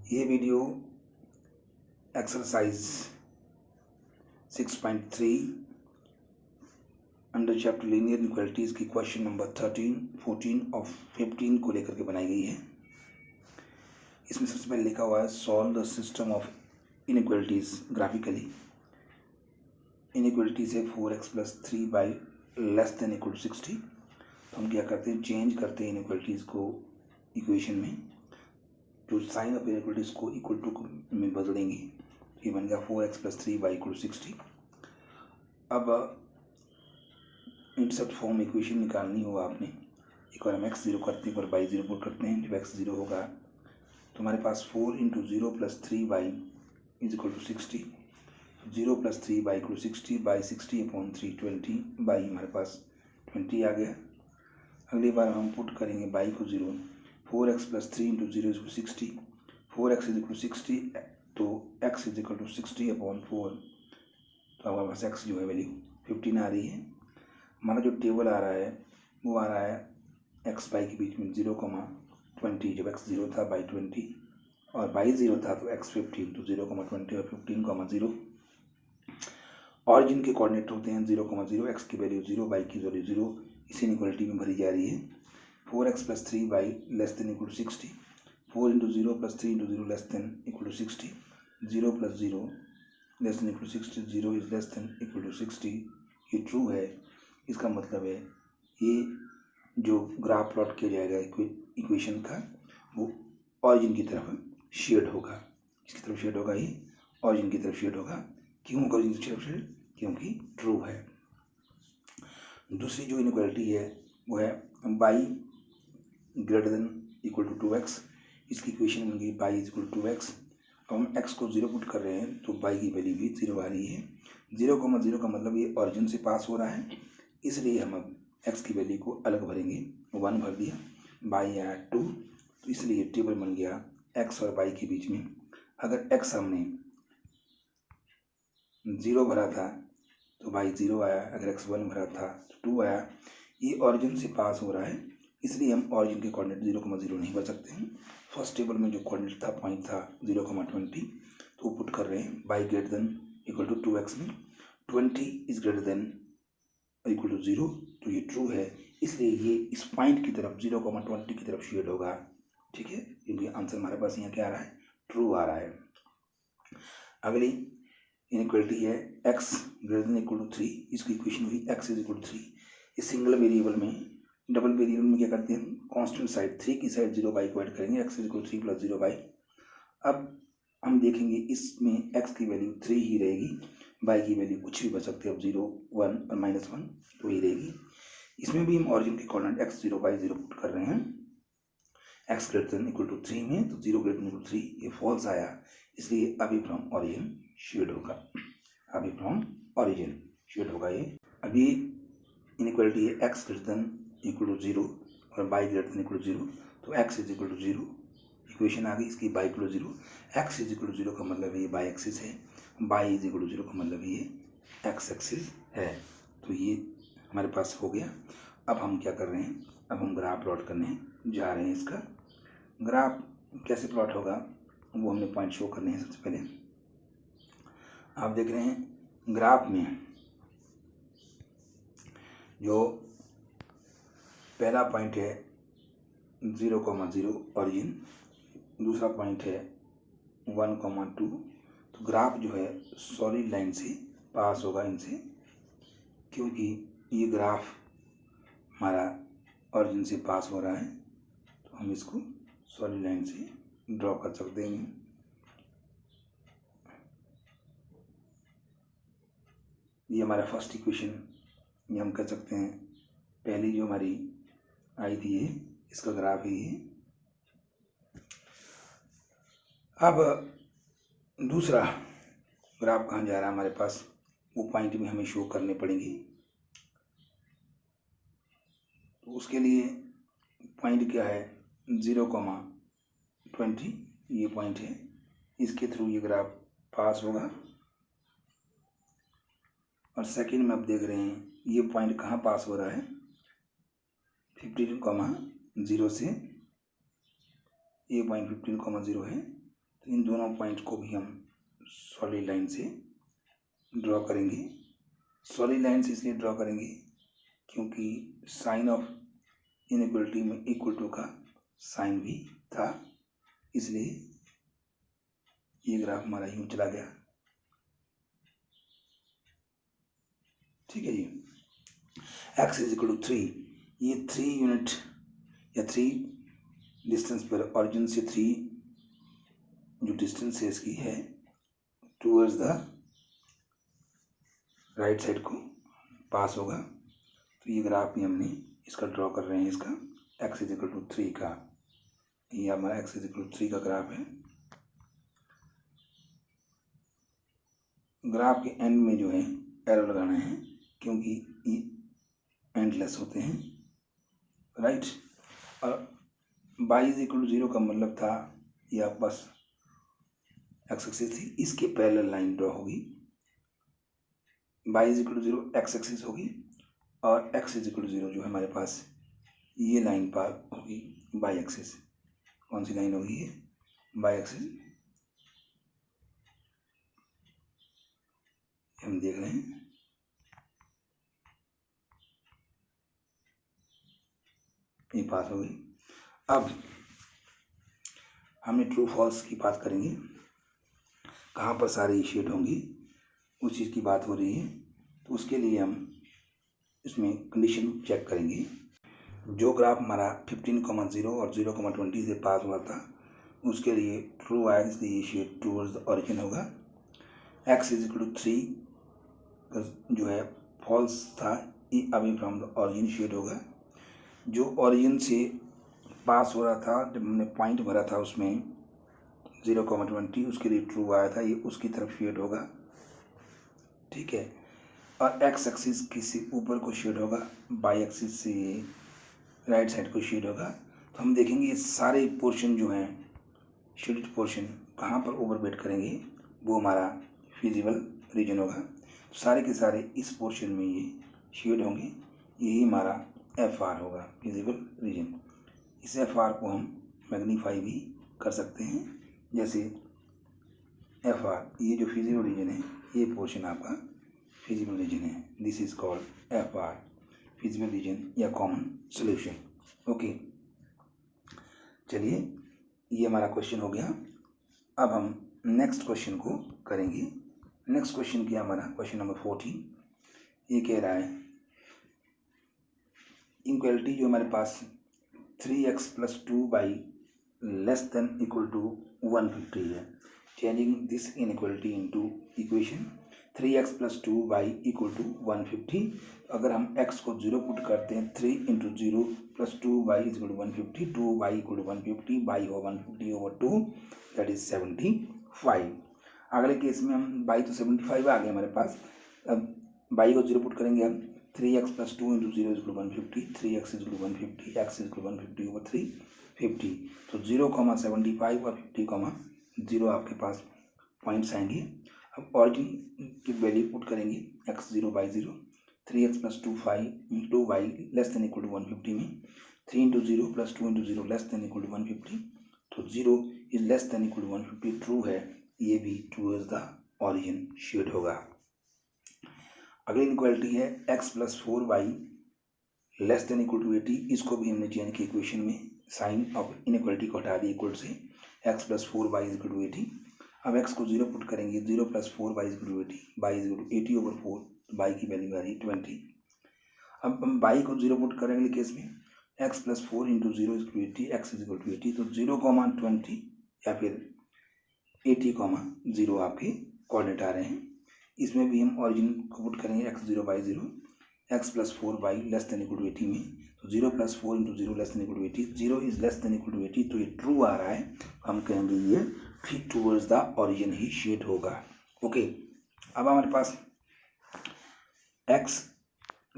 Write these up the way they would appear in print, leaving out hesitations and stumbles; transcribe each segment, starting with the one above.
ये video exercise 6.3 under chapter linear inequalities की question number 13, 14 और 15 को लेकर के बनाई गई है। इसमें सबसे पहले लिखा हुआ है solve the system of inequalities graphically. Inequalities है 4x + 3y < 60। तो हम क्या करते हैं, चेंज करते हैं इनइक्वालिटीज़ को इक्वेशन में, जो साइन ऑफ इनइक्वालिटीज़ को इक्वल टू में बदलेंगे। ये बन गया 4x + 3y = 60। अब इंटरसेप्ट फॉर्म इक्वेशन निकालनी होगा आपने। एक बार हम x 0 करते हैं, एक बार y 0 पुट करते हैं। जब x 0 होगा तो हमारे पास 4 × 0 + 3y = 60। 0 + 3y = 60 by 60/3 20 बाई हमारे पास 20 आ गया। अगली बार हम पुट करेंगे y को 0, 4x + 3 × 0 = 60। 4x = 60 तो x = 60/4। तो हमारे पास x जो है वैल्यू 15 आ रही है। हमारा जो टेबल आ रहा है वो आ रहा है x y के बीच में 0,20। जब x 0 था by 20 और y 0 था तो x 15। तो 0,20 और 15,0। ऑरिजिन के कोऑर्डिनेट होते हैं 0,0, x की वैल्यू 0, y की वैल्यू 0। इसी इनइक्वालिटी में भरी जा रही है। 4x + 3y < 60। 4 × 0 + 3 × 0 < 60। 0 + 0 < 60। 0 < 60। ये ट्रू है। इसका मतलब है ये जो ग्राफ प्लॉट किया जाएगा इक्वेशन का वो ऑरिजिन की तरफ शेड होगा। इसकी तरफ शेड होगा, ये ऑरिजिन की तरफ शेड होगा। क्यों होगा ऑरिजिन की तरफ शेड? क्योंकि ट्रू है। दूसरी जो इनइक्वालिटी है वो है y > 2x। इसकी इक्वेशन बन गई y = 2x। अब हम x को 0 पुट कर रहे हैं तो y की वैल्यू भी 0 आ रही है। 0,0 का मतलब ये ऑरिजिन से पास हो रहा है, इसलिए हम अब x की वैल्यू को अलग भरेंगे। 1 भर दिया, y आया 2। तो इसलिए टेबल बन गया x और y के बीच में। अगर x हमने 0 भरा था तो y 0 आया, अगर x 1 भरा था तो 2 आया। ये ऑरिजिन से पास हो रहा है, इसलिए हम ऑरिजिन के कोऑर्डिनेट 0,0 नहीं भर सकते हैं। फर्स्ट टेबल में जो कोऑर्डिनेट था, पॉइंट था 0,20, तो पुट कर रहे हैं y > 2x में 20 > 0। तो ये ट्रू है, इसलिए ये इस पॉइंट की तरफ 0,20 की तरफ शेड होगा। ठीक है, क्योंकि आंसर हमारे पास यहाँ क्या आ रहा है, ट्रू आ रहा है। अगली इनइक्वालिटी है x > 3। इसकी इक्वेशन हुई x = 3। इस सिंगल वेरिएबल में, डबल वेरिएबल में क्या करते हैं, कांस्टेंट साइड 3 की साइड 0y को ऐड करेंगे, x = 3 + 0y। अब हम देखेंगे इसमें x की वैल्यू 3 ही रहेगी, y की वैल्यू कुछ भी बच सकती है। अब 0, 1 और -1 तो ही रहेगी। इसमें भी हम ऑरिजिन के कोऑर्डिनेट x 0 y 0 पुट कर रहे हैं। x > 3 में तो 0 > 3 ये फॉल्स आया, इसलिए अभी फ्रॉम ऑरिजिन शेड होगा। अभी फ्रॉम ऑरिजिन शेड होगा ये। अभी इनइक्वालिटी है x > 0 और y > 0। तो x = 0 इक्वेशन आ गई इसकी, y = 0। x = 0 का मतलब ये y एक्सिस है, y = 0 का मतलब ये x एक्सिस है। तो ये हमारे पास हो गया। अब हम क्या कर रहे हैं, अब हम ग्राफ प्लॉट करने जा रहे हैं। इसका ग्राफ कैसे प्लॉट होगा वो हमने पॉइंट शो करने हैं। सबसे पहले आप देख रहे हैं ग्राफ में जो पहला पॉइंट है 0,0 ऑरिजिन, दूसरा पॉइंट है 1,2। तो ग्राफ जो है सॉलिड लाइन से पास होगा इनसे, क्योंकि ये ग्राफ हमारा ऑरिजिन से पास हो रहा है। तो हम इसको सॉलिड लाइन से ड्रॉ कर सकते हैं। ये हमारा फर्स्ट इक्वेशन, ये हम कह सकते हैं पहली जो हमारी आई थी, ये इसका ग्राफ ही है। अब दूसरा ग्राफ कहाँ जा रहा है हमारे पास, वो पॉइंट भी हमें शो करने पड़ेंगे। तो उसके लिए पॉइंट क्या है, 0,20 ये पॉइंट है, इसके थ्रू ये ग्राफ पास होगा। और सेकंड में आप देख रहे हैं ये पॉइंट कहाँ पास हो रहा है, 15,0 से। ये पॉइंट 15,0 है, तो इन दोनों पॉइंट को भी हम सॉलिड लाइन से ड्रॉ करेंगे। सॉलिड लाइन से इसलिए ड्रॉ करेंगे क्योंकि साइन ऑफ इनइक्वलिटी में इक्वल टू का साइन भी था, इसलिए ये ग्राफ हमारा यूं चला गया। ठीक है जी। x इज इक्वल टू 3, ये 3 यूनिट या 3 डिस्टेंस पर ऑरिजिन से 3 जो डिस्टेंस है इसकी है टूवर्ड्स द राइट साइड को पास होगा। तो ये ग्राफ भी हमने इसका ड्रॉ कर रहे हैं, इसका x इज इक्वल टू 3 का, ये हमारा x इज इक्वल टू 3 का ग्राफ है। ग्राफ के एंड में जो है एरो लगाना है क्योंकि ये एंडलेस होते हैं, राइट। और y इज इक्वल टू 0 का मतलब था ये आप बस x एक्सिस थी, इसके पैरेलल लाइन ड्रॉ होगी। y is equal to 0 x axis होगी और x इज इक्वल टू 0 जो है हमारे पास ये लाइन पार होगी y एक्सिस। कौन सी लाइन होगी ये? y एक्सिस हम देख रहे हैं। ये पास हो गई। अब हमें ट्रू फॉल्स की बात करेंगे, कहाँ पर सारी शेड होंगी उस चीज़ की बात हो रही है। तो उसके लिए हम इसमें कंडीशन चेक करेंगे। जो ग्राफ हमारा 15,0 और 0,20 से पास हुआ था उसके लिए ट्रू आया, इसलिए ये शेड टूवर्ड्स द ऑरिजिन होगा। x इज इक्वल टू 3 जो है फॉल्स था, ये away from the origin shade होगा। जो ऑरिजिन से पास हो रहा था, जब हमने पॉइंट भरा था उसमें 0,20 उसके लिए ट्रू आया था, ये उसकी तरफ शेड होगा। ठीक है। और x एक्सिस किसी ऊपर को शेड होगा, y एक्सिस से राइट साइड को शेड होगा। तो हम देखेंगे ये सारे पोर्शन जो हैं शेडेड पोर्शन कहाँ पर ओवरवेट करेंगे, वो हमारा फिजिबल रीजन होगा। तो सारे के सारे इस पोर्शन में ये शेड होंगे, यही हमारा FR होगा, फिजिबल रीजन। इस FR को हम मैग्नीफाई भी कर सकते हैं, जैसे FR ये जो फिजिबल रीजन है, ये पोर्शन आपका फिजिबल रीजन है। This is called FR, feasible region या कॉमन सोल्यूशन। ओके, चलिए ये हमारा क्वेश्चन हो गया। अब हम नेक्स्ट क्वेश्चन को करेंगे। नेक्स्ट क्वेश्चन किया हमारा क्वेश्चन नंबर 14। ये कह रहा है इनक्वलिटी जो हमारे पास 3x + 2y less than equal to 150 है। Changing this inequality into equation 3x + 2y = 150। अगर हम x को 0 पुट करते हैं, 3 × 0 + 2y = 150, 2y = 150, y हो 150/2 दैट इज 75। अगले केस में हम y तो 75 आ गया हमारे पास। अब y को 0 पुट करेंगे हम, 3x + 2 × 0 = 150, 3x = 150, x = 150/3 50। तो 0,75 और 50,0 आपके पास पॉइंट्स आएंगे। अब ऑरिजिन की वैल्यू पुट करेंगे, x 0 y 0, 3x + 2y less than equal to 150 में 3 × 0 + 2 × 0 लेस देन इक्वल टू 150। तो 0 is less than equal to 150 true है, ये भी टूवर्ड्स द ऑरिजिन शेड होगा। अगली इनक्वालिटी है x + 4y less than equal to 80। इसको भी हमने चेंज किया इक्वेशन में, साइन ऑफ इनइक्वालिटी को हटा दिया इक्वल से, x + 4y = 80। अब x को 0 पुट करेंगे, 0 + 4y = 80, y = 80/4, y की वैल्यू आ रही 20। अब हम y को 0 पुट करेंगे अगले केस में, x + 4 × 0 = 80, x = 80। तो 0,20 या फिर 80,0 आपके कोऑर्डिनेट आ रहे हैं। इसमें भी हम ऑरिजिन को पुट करेंगे, x 0 y 0, x + 4y less than equal to 80 में। तो 0 + 4 × 0 less than equal to 80, 0 is less than equal to 80, तो ये ट्रू आ रहा है। हम कहेंगे ये फिट टूवर्ड्स द ऑरिजिन ही शेड होगा। ओके, अब हमारे पास x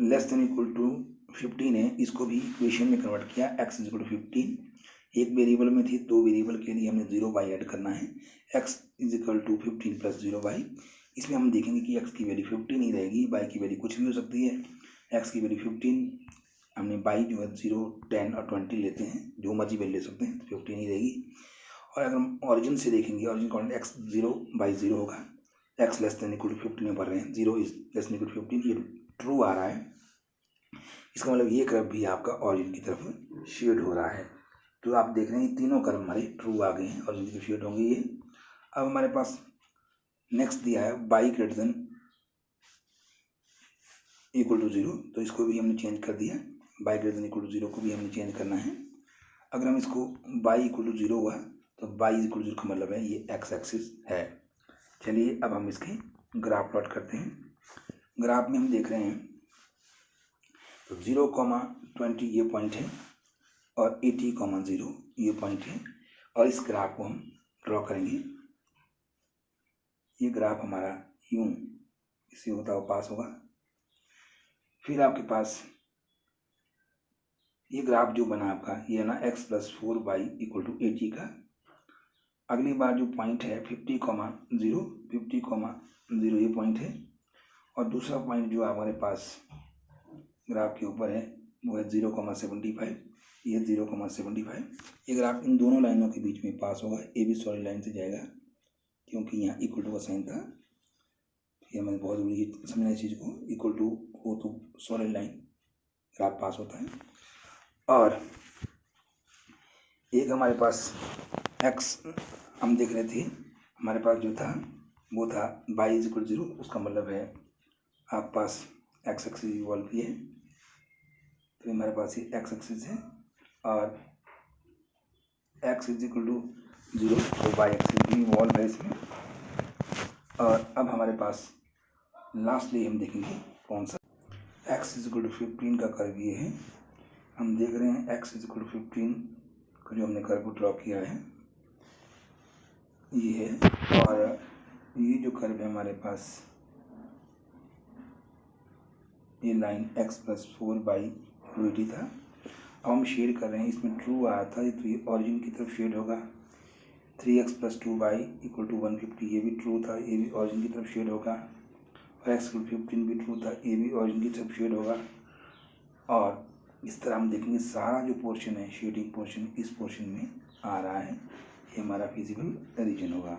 less than equal to 15 है, इसको भी इक्वेशन में कन्वर्ट किया, x = 15। एक वेरिएबल में थी, 2 वेरिएबल के लिए हमने 0y ऐड करना है, x = 15 + 0y। इसमें हम देखेंगे कि x की वैल्यू 15 ही रहेगी, y की वैल्यू कुछ भी हो सकती है। x की वैल्यू 15, हमने y जो है 0, 10 और 20 लेते हैं, जो मर्जी वैल्यू ले सकते हैं, तो 15 ही रहेगी। और अगर हम ऑरिजिन से देखेंगे, ऑरिजिन कोऑर्डिनेट x 0/0 होगा, x less than equal to 15 में भर रहे हैं, 0 is less than equal to 15, ये ट्रू आ रहा है। इसका मतलब ये कर्व भी आपका ऑरिजिन की तरफ शेड हो रहा है। तो आप देख रहे हैं ये तीनों कर्व हमारे ट्रू आ गए हैं, ऑरिजिन की तरफ शेड होंगे ये। अब हमारे पास नेक्स्ट दिया है y greater than equal to 0, तो इसको भी हमने चेंज कर दिया, y greater than equal to 0 को भी हमने चेंज करना है। अगर हम इसको y इक्वल टू 0 हुआ तो y इक्वल टू 0 का मतलब है ये x एक्सिस है। चलिए अब हम इसके ग्राफ प्लॉट करते हैं। ग्राफ में हम देख रहे हैं तो 0,20 ये पॉइंट है और 80,0 ये पॉइंट है, और इस ग्राफ को हम ड्रॉ करेंगे। ये ग्राफ हमारा यूं इसे होता हुआ पास होगा। फिर आपके पास ये ग्राफ जो बना आपका ये है ना x + 4y इक्वल टू 80 का। अगली बार जो पॉइंट है 50,0 ये पॉइंट है, और दूसरा पॉइंट जो हमारे पास ग्राफ के ऊपर है वो है 0,75, ये 0,75। ये ग्राफ इन दोनों लाइनों के बीच में पास होगा, ए भी सॉलिड लाइन से जाएगा क्योंकि यहाँ इक्वल टू का साइन था। ये हमें बहुत जरूरी समझना इस चीज़ को, इक्वल टू हो तो सॉलिड लाइन ग्राफ पास होता है। और एक हमारे पास x हम देख रहे थे, हमारे पास जो था वो था y इक्वल 0, उसका मतलब है आप पास x एक्सिस इवॉल्व किए, तो हमारे पास ये x एक्सिस है और x इक्वल टू 0, तो y एक्सिस भी इवॉल्व है इसमें। और अब हमारे पास लास्टली हम देखेंगे कौन सा, x इक्वल टू 15 का कर्व ये है। हम देख रहे हैं x इक्वल टू 15 का जो हमने कर्व ड्रॉ किया है ये है, और ये जो कर्व है हमारे पास ये लाइन x + 4y 80 था। अब हम शेड कर रहे हैं, इसमें ट्रू आया था तो ये ऑरिजिन की तरफ शेड होगा। 3x + 2y इक्वल टू 150 ये भी ट्रू था, ये भी ऑरिजिन की तरफ शेड होगा। और x इक्वल 15 भी ट्रू था, ये भी ऑरिजिन की तरफ शेड होगा। और इस तरह हम देखेंगे सारा जो पोर्शन है शेडिंग पोर्शन इस पोर्शन में आ रहा है, ये हमारा फिजिबल रीजन होगा।